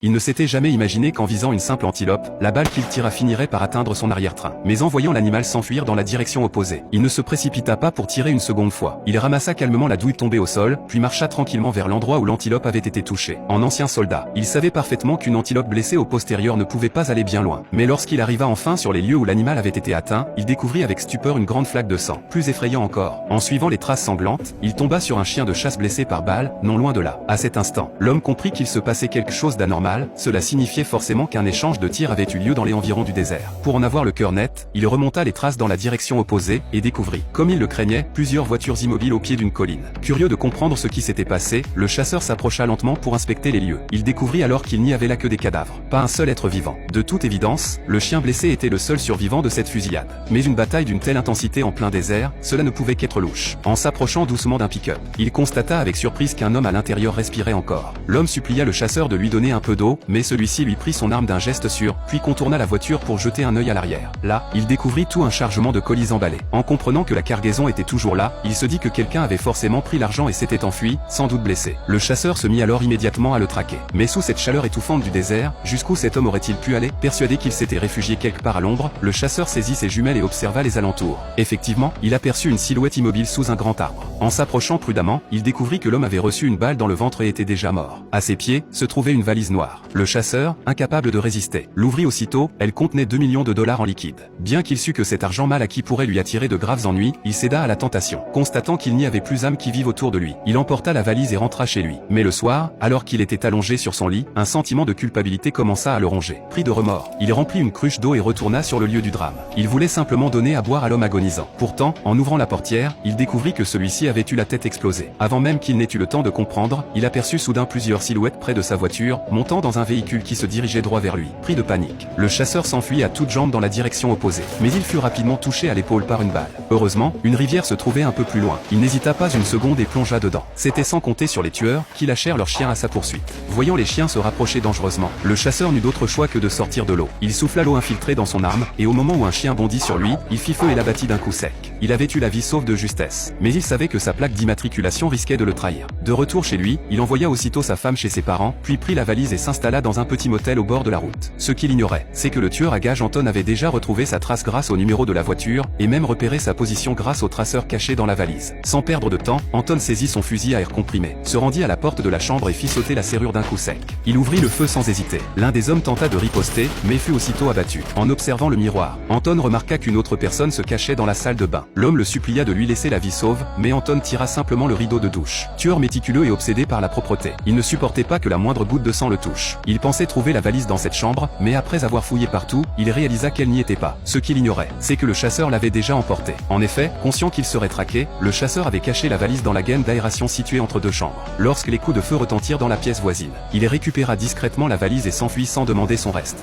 Il ne s'était jamais imaginé qu'en visant une simple antilope, la balle qu'il tira finirait par atteindre son arrière-train. Mais en voyant l'animal s'enfuir dans la direction opposée, il ne se précipita pas pour tirer une seconde fois. Il ramassa calmement la douille tombée au sol, puis marcha tranquillement vers l'endroit où l'antilope avait été touchée. En ancien soldat, il savait parfaitement qu'une antilope blessée au postérieur ne pouvait pas aller bien loin. Mais lorsqu'il arriva enfin sur les lieux où l'animal avait été atteint, il découvrit avec stupeur une grande flaque de sang. Plus effrayant encore, en suivant les traces sanglantes, il tomba sur un chien de chasse blessé par balle, non loin de là. À cet instant, l'homme comprit qu'il se passait quelque chose d'anormal, cela signifiait forcément qu'un échange de tirs avait eu lieu dans les environs du désert. Pour en avoir le cœur net, il remonta les traces dans la direction opposée, et découvrit, comme il le craignait, plusieurs voitures immobiles au pied d'une colline. Curieux de comprendre ce qui s'était passé, le chasseur s'approcha lentement pour inspecter les lieux. Il découvrit alors qu'il n'y avait là que des cadavres, pas un seul être vivant. De toute évidence, le chien blessé était le seul survivant de cette fusillade. Mais une bataille d'une telle intensité en plein désert, cela ne pouvait qu'être louche. En s'approchant doucement d'un pick-up, il constata avec surprise qu'un homme à l'intérieur respirait encore. L'homme supplia le chasseur de lui donner un peu d'eau, mais celui-ci lui prit son arme d'un geste sûr, puis contourna la voiture pour jeter un œil à l'arrière. Là, il découvrit tout un chargement de colis emballés. En comprenant que la cargaison était toujours là, il se dit que quelqu'un avait forcément pris l'argent et s'était enfui, sans doute blessé. Le chasseur se mit alors immédiatement à le traquer. Mais sous cette chaleur étouffante du désert, jusqu'où cet homme aurait-il pu aller? Persuadé qu'il s'était réfugié quelque part à l'ombre, le chasseur saisit ses jumelles et observa les alentours. Effectivement, il aperçut une silhouette immobile sous un grand arbre. En s'approchant prudemment, il découvrit que l'homme avait reçu une balle dans le ventre et était déjà mort. À ses pieds, se trouvait une valise noire. Le chasseur, incapable de résister, l'ouvrit aussitôt. Elle contenait 2 millions de dollars en liquide. Bien qu'il sût que cet argent mal acquis pourrait lui attirer de graves ennuis, il céda à la tentation. Constatant qu'il n'y avait plus âme qui vive autour de lui, il emporta la valise et rentra chez lui. Mais le soir, alors qu'il était allongé sur son lit, un sentiment de culpabilité commença à le ronger. Pris de remords, il remplit une cruche d'eau et retourna sur le lieu du drame. Il voulait simplement donner à boire à l'homme agonisant. Pourtant, en ouvrant la portière, il découvrit que celui-ci avait eu la tête explosée. Avant même qu'il n'ait eu le temps de comprendre, il aperçut soudain plusieurs silhouettes près de sa voiture, montant dans un véhicule qui se dirigeait droit vers lui. Pris de panique, le chasseur s'enfuit à toutes jambes dans la direction opposée. Mais il fut rapidement touché à l'épaule par une balle. Heureusement, une rivière se trouvait un peu plus loin. Il n'hésita pas une seconde et plongea dedans. C'était sans compter sur les tueurs, qui lâchèrent leurs chiens à sa poursuite. Voyant les chiens se rapprocher dangereusement, le chasseur n'eut d'autre choix que de sortir de l'eau. Il souffla l'eau infiltrée dans son arme, et au moment où un chien bondit sur lui, il fit feu et l'abattit d'un coup sec. Il avait eu la vie sauve de justesse. Mais il savait que sa plaque d'immatriculation risquait de le trahir. De retour chez lui, il envoya aussitôt sa femme chez ses parents, puis prit la valise et s'installa dans un petit motel au bord de la route. Ce qu'il ignorait, c'est que le tueur à gages Anton avait déjà retrouvé sa trace grâce au numéro de la voiture, et même repéré sa position grâce au traceur caché dans la valise. Sans perdre de temps, Anton saisit son fusil à air comprimé, se rendit à la porte de la chambre et fit sauter la serrure d'un coup sec. Il ouvrit le feu sans hésiter. L'un des hommes tenta de riposter, mais fut aussitôt abattu. En observant le miroir, Anton remarqua qu'une autre personne se cachait dans la salle de bain. L'homme le supplia de lui laisser la vie sauve, mais Anton tira simplement le rideau de douche. Tueur méticuleux et obsédé par la propreté, il ne supportait pas que la moindre goutte de sang le touche. Il pensait trouver la valise dans cette chambre, mais après avoir fouillé partout, il réalisa qu'elle n'y était pas. Ce qu'il ignorait, c'est que le chasseur l'avait déjà emportée. En effet, conscient qu'il serait traqué, le chasseur avait caché la valise dans la gaine d'aération située entre deux chambres. Lorsque les coups de feu retentirent dans la pièce voisine, il récupéra discrètement la valise et s'enfuit sans demander son reste.